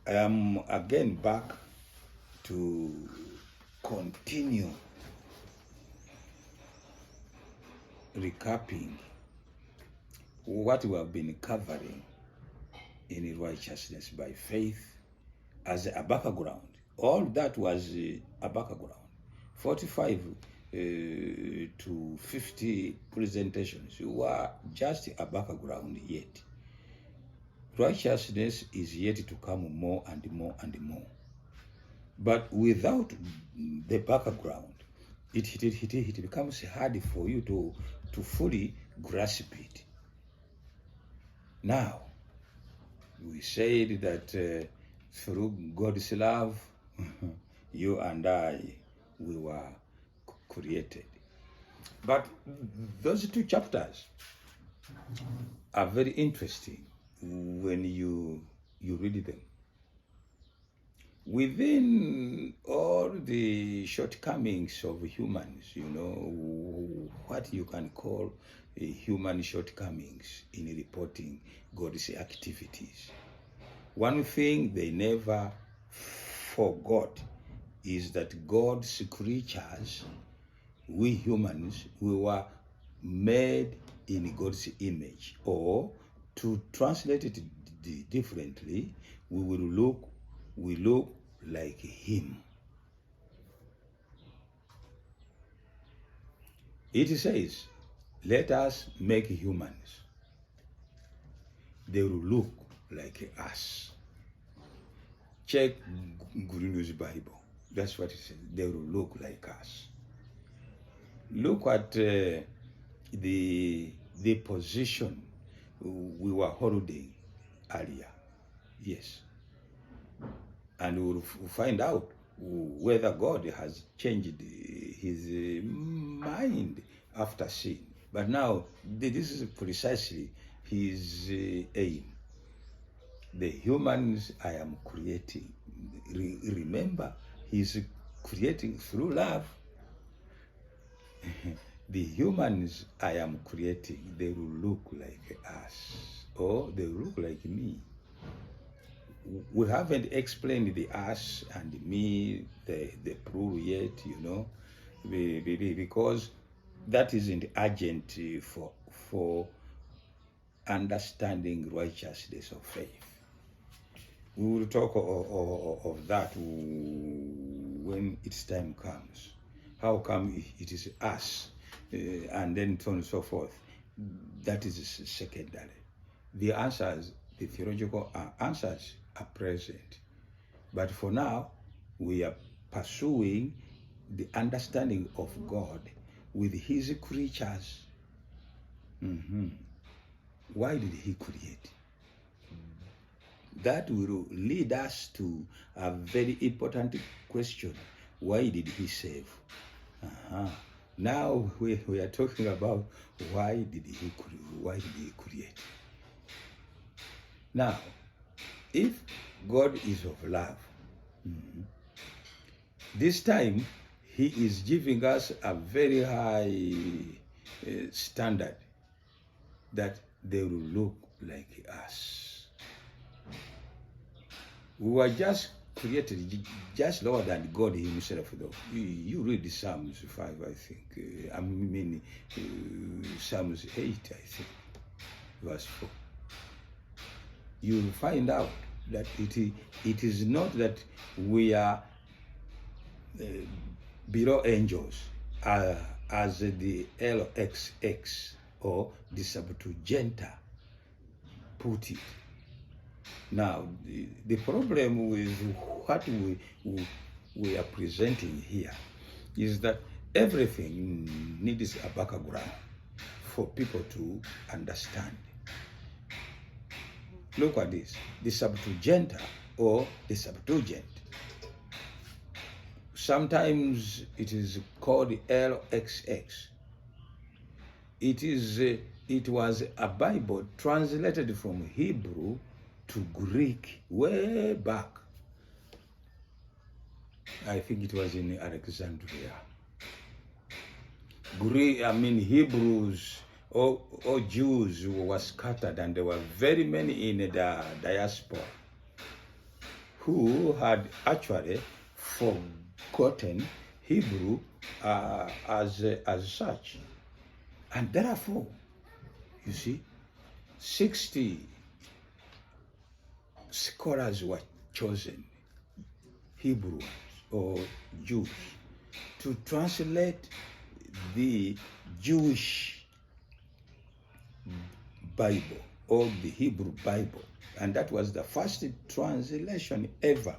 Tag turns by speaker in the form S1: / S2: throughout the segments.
S1: I am again back to continue recapping what we have been covering in righteousness by faith as a background. All that was a background. 45 to 50 presentations were just a background yet. Righteousness is yet to come more and more and more. But without the background, it becomes hard for you to fully grasp it. Now, we said that through God's love, you and I, we were created. But those two chapters are very interesting when you read them. Within all the shortcomings of humans, what you can call human shortcomings in reporting God's activities, one thing they never forgot is that God's creatures, we humans, we were made in God's image. Or to translate it differently, we look like Him. It says, let us make humans. They will look like us. Check Green's Bible. That's what it says. They will look like us. Look at the position we were holding earlier. Yes. And we'll find out whether God has changed his mind after sin. But now, this is precisely his aim. The humans I am creating. Remember, he's creating through love. The humans I am creating, they will look like us, or they will look like me. We haven't explained the us and me, the plural yet, because that isn't urgent for understanding righteousness of faith. We will talk of that when its time comes. How come it is us, and then so on and so forth? That is secondary. The answers, the theological answers, are present. But for now, we are pursuing the understanding of God with his creatures. Why did he create? That will lead us to a very important question. Why did he save? Now we are talking about why did he create? Now, if God is of love, this time he is giving us a very high standard that they will look like us. We were just created just lower than God himself, though. You read Psalms 5, I think. Psalms 8, I think, verse 4. You'll find out that it is not that we are below angels, as the LXX or the Septuagint put it. Now, the problem with what we are presenting here is that everything needs a background for people to understand. Look at this, the Septuagint or the Septuagint. Sometimes it is called LXX. It was a Bible translated from Hebrew to Greek way back. I think it was in Alexandria. Hebrews or Jews were scattered, and there were very many in the diaspora who had actually forgotten Hebrew as such. And therefore, you see, 60 scholars were chosen, Hebrews or Jews, to translate the Jewish Bible or the Hebrew Bible. And that was the first translation ever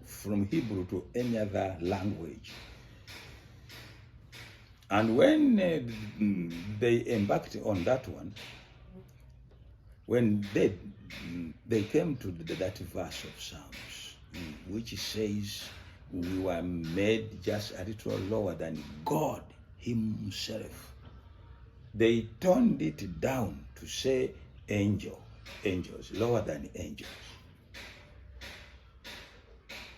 S1: from Hebrew to any other language. And when they embarked on that one, when they came to that verse of Psalms, which says, we were made just a little lower than God himself, they toned it down to say angels, lower than angels.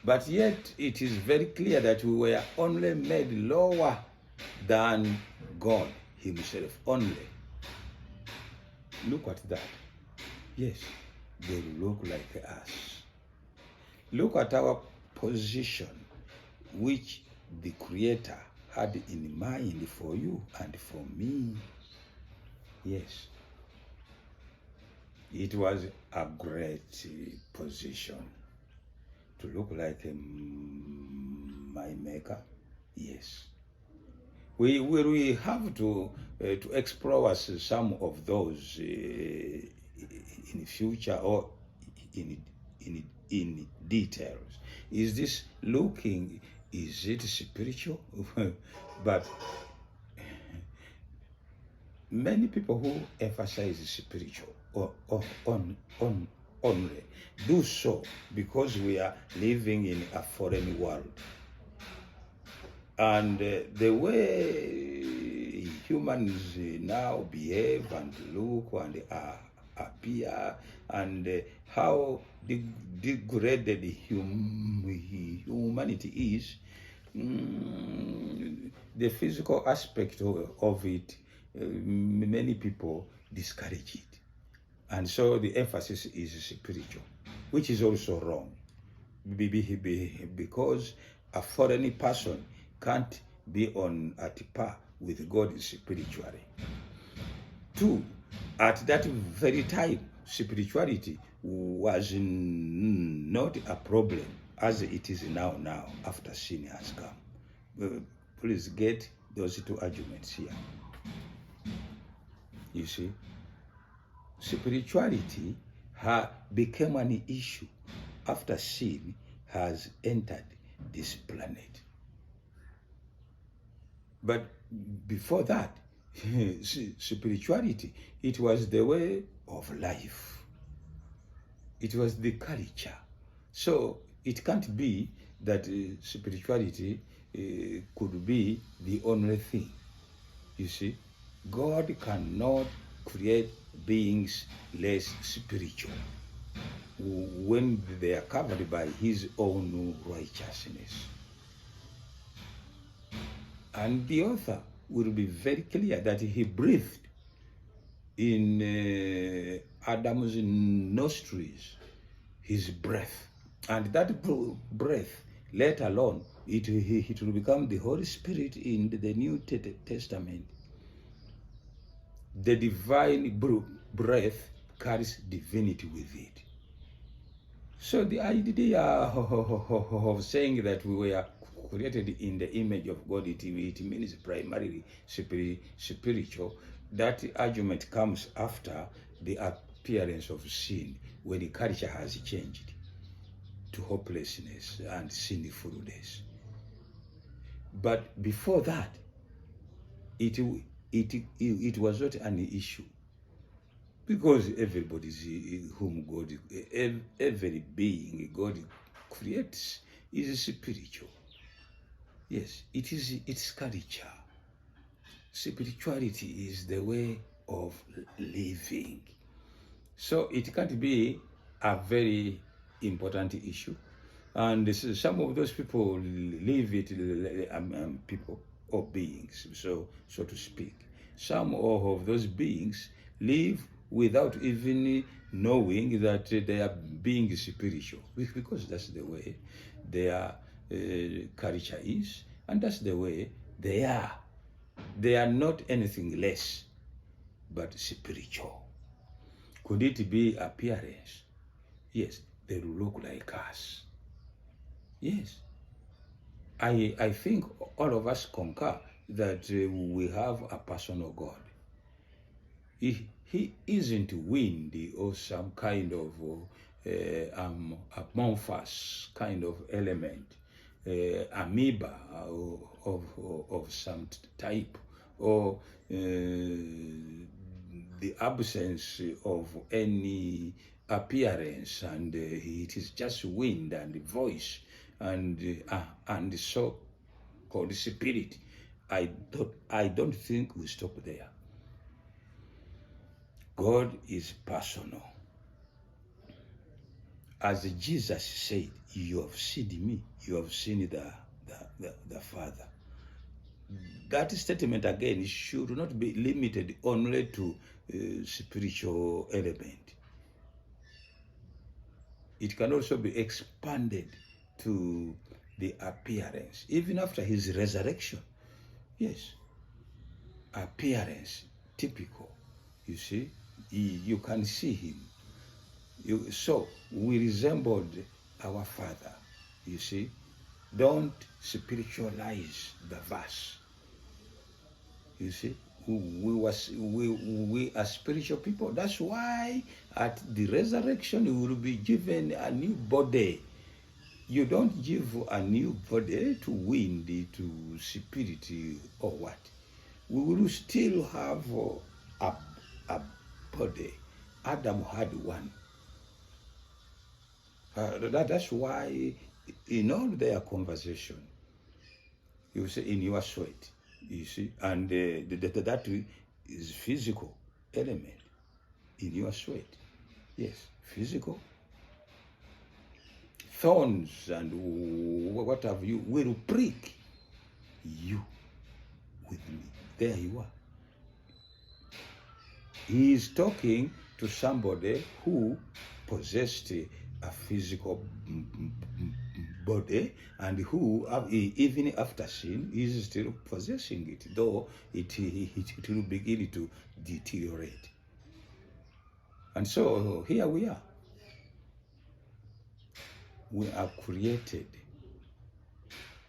S1: But yet it is very clear that we were only made lower than God himself, only. Look at that. Yes, they look like us. Look at our position, which the Creator had in mind for you and for me. Yes, it was a great position to look like my Maker. Yes, we have to explore some of those in future or in details. Is this looking? Is it spiritual? But many people who emphasize spiritual or only do so because we are living in a foreign world. And the way humans now behave and look and appear, and how degraded humanity is, the physical aspect of it, many people discourage it. And so the emphasis is spiritual, which is also wrong. Because a foreign person can't be at par with God spiritually. 2, at that very time, spirituality was not a problem as it is now after sin has come. Please get those 2 arguments here. You see, spirituality became an issue after sin has entered this planet. But before that, spirituality, it was the way of life. It was the culture. So it can't be that spirituality could be the only thing. You see, God cannot create beings less spiritual when they are covered by his own righteousness. And the author will be very clear that he breathed in Adam's nostrils his breath. And that breath, let alone, it will become the Holy Spirit in the New Testament. The divine breath carries divinity with it. So the idea of saying that we were created in the image of God, it means primarily spiritual. That argument comes after the appearance of sin, when the culture has changed to hopelessness and sinfulness. But before that, it was not an issue, because everybody whom God, every being God creates is spiritual. Yes, it's culture. Spirituality is the way of living. So it can't be a very important issue. And some of those people leave it, people or beings, so to speak. Some of those beings live without even knowing that they are being spiritual, because that's the way their culture is, and that's the way they are. They are not anything less but spiritual. Could it be appearance? Yes, they will look like us. Yes. I think all of us concur that we have a personal God. He isn't wind or some kind of amorphous kind of element, amoeba of some type, or the absence of any appearance, and it is just wind and voice and so called spirit. I don't think we stop there. God is personal. As Jesus said, you have seen me, you have seen the Father. That statement again should not be limited only to spiritual element. It can also be expanded to the appearance, even after his resurrection. Yes, appearance, typical. You see, you can see him. So we resembled our Father. You see, don't spiritualize the verse. You see, we are spiritual people. That's why at the resurrection we will be given a new body. You don't give a new body to wind, to spirit, or what. We will still have a body. Adam had one. That's why in all their conversation, you say in your sweat, you see, and that is physical element in your sweat. Yes, physical. Thorns and what have you will prick you with me. There you are. He is talking to somebody who possessed a physical body, and who even after sin is still possessing it, though it will begin to deteriorate. And so here we are. We are created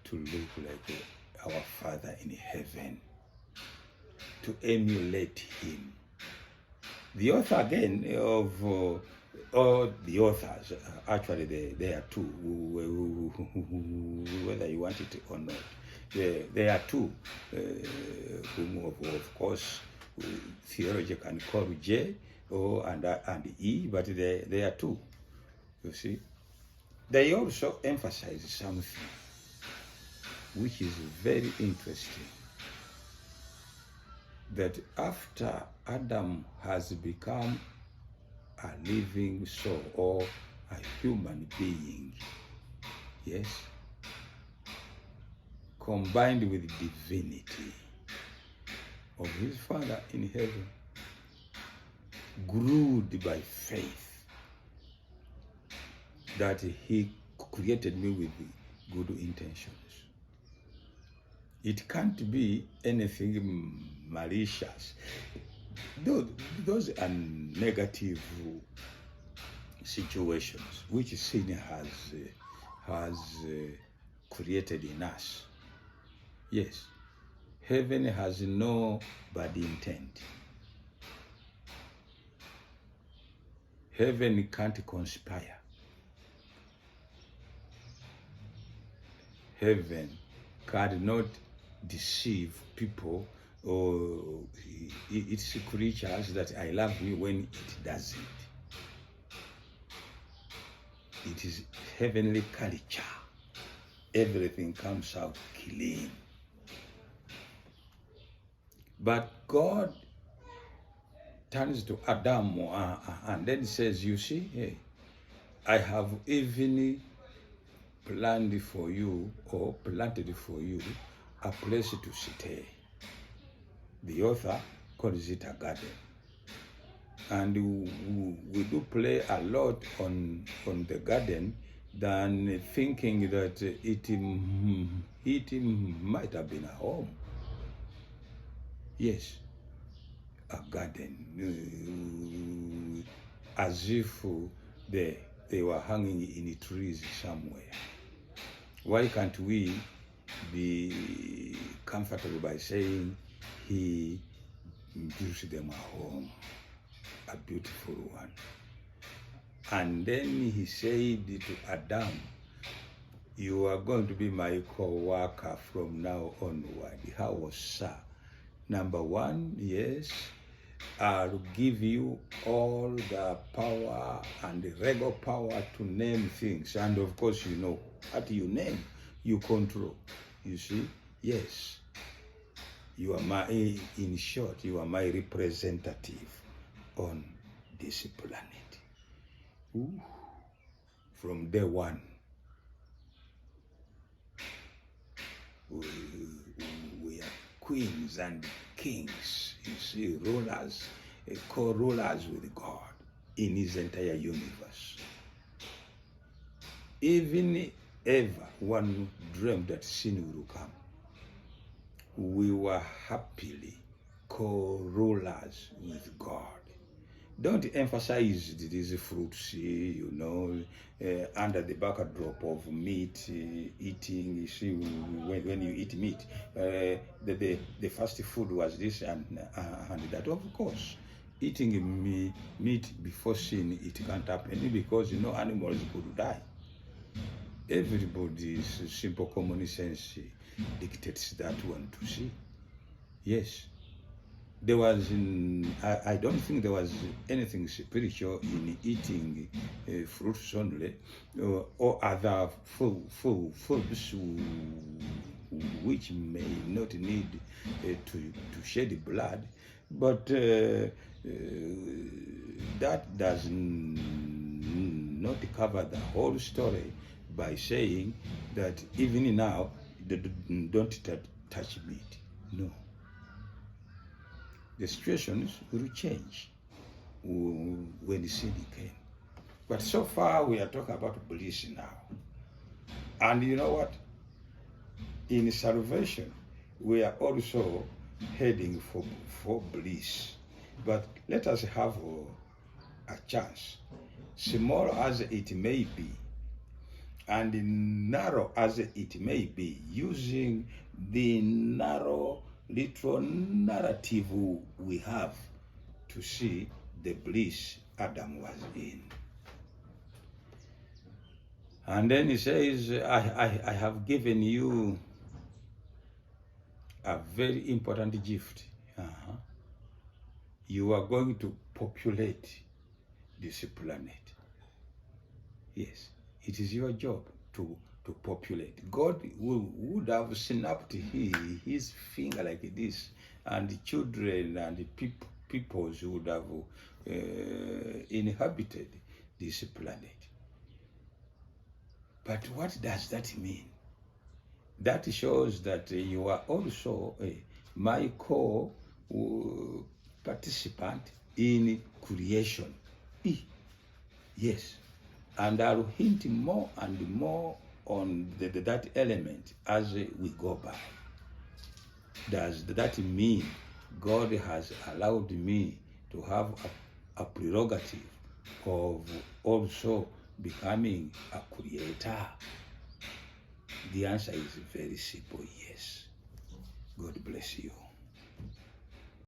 S1: to look like our Father in heaven, to emulate him. The author again of all the authors, actually there are two, whether you want it or not. There are two, whom of course theology can call J and E, but there are two, you see. They also emphasize something which is very interesting, that after Adam has become a living soul or a human being, yes, combined with divinity of his Father in heaven, grew by faith that he created me with good intentions. It can't be anything malicious. Those are negative situations which sin has created in us. Yes, heaven has no bad intent. Heaven can't conspire. Heaven cannot deceive people or its creatures that I love you when it doesn't. It is heavenly culture. Everything comes out clean. But God turns to Adam and then says, you see, hey, I have even planned for you or planted for you a place to stay. The author calls it a garden. And we do play a lot on the garden than thinking that it might have been a home. Yes, a garden, as if they were hanging in trees somewhere. Why can't we be comfortable by saying he built them a home, a beautiful one? And then he said to Adam, you are going to be my co-worker from now onward. How was sir? Number one, yes, I'll give you all the power and the regal power to name things. And of course, you know, what you name, you control. You see? Yes. You are my, in short, you are my representative on this planet. Ooh. From day one, we are queens and kings, you see, rulers, co-rulers with God in his entire universe. Even ever one dreamed that sin will come, we were happily co-rulers with God. Don't emphasize these fruits, you know, under the backdrop of meat eating. You see, when you eat meat, the first food was this and that. Of course, eating meat before sin, it can't happen because, you know, animals could die. Everybody's simple common sense dictates that one to see. Yes. There was, I don't think there was anything spiritual in eating fruits only, or other foods which may not need to shed blood, but that does not cover the whole story by saying that even now, don't touch meat. No. The situations will change when sin came. But so far, we are talking about bliss now. And you know what? In salvation, we are also heading for bliss. But let us have a chance, small as it may be, and narrow as it may be, using the narrow literal narrative we have to see the bliss Adam was in. And then he says, I have given you a very important gift. You are going to populate this planet. Yes, it is your job to populate. God would have snapped his finger like this, and the children and the peoples would have inhabited this planet. But what does that mean? That shows that you are also my co-participant in creation. Yes. And I'll hint more and more on that element as we go by. Does that mean God has allowed me to have a prerogative of also becoming a creator? The answer is very simple, yes. God bless you.